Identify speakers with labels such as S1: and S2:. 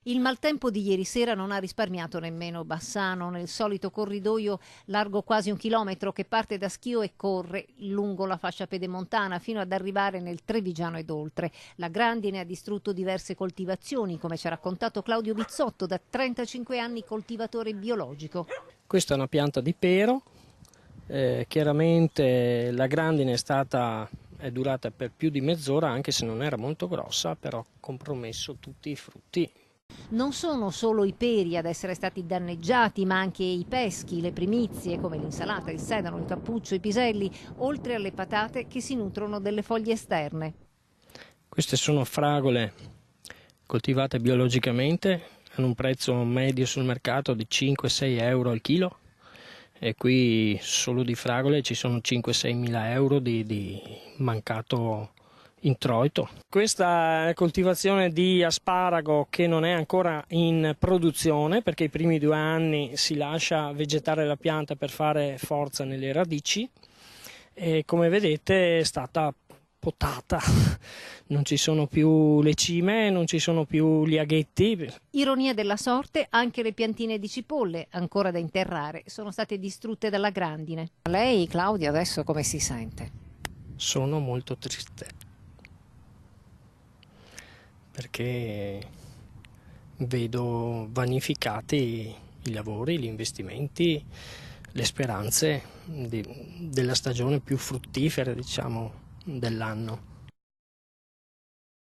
S1: Il maltempo di ieri sera non ha risparmiato nemmeno Bassano, nel solito corridoio largo quasi 1 chilometro che parte da Schio e corre lungo la fascia pedemontana fino ad arrivare nel Trevigiano ed oltre. La grandine ha distrutto diverse coltivazioni, come ci ha raccontato Claudio Vizzotto, da 35 anni coltivatore biologico.
S2: Questa è una pianta di pero, chiaramente la grandine è durata per più di mezz'ora, anche se non era molto grossa, però ha compromesso tutti i frutti.
S1: Non sono solo i peri ad essere stati danneggiati, ma anche i peschi, le primizie come l'insalata, il sedano, il cappuccio, i piselli, oltre alle patate che si nutrono delle foglie esterne.
S2: Queste sono fragole coltivate biologicamente, hanno un prezzo medio sul mercato di 5-6 euro al chilo, e qui solo di fragole ci sono 5-6 mila euro di mancato introito. Questa è coltivazione di asparago che non è ancora in produzione, perché i primi 2 anni si lascia vegetare la pianta per fare forza nelle radici, e come vedete è stata potata, non ci sono più le cime, non ci sono più gli aghetti.
S1: Ironia della sorte, anche le piantine di cipolle, ancora da interrare, sono state distrutte dalla grandine. Lei, Claudia, adesso come si sente?
S2: Sono molto triste, perché vedo vanificati i lavori, gli investimenti, le speranze della stagione più fruttifera, diciamo, dell'anno.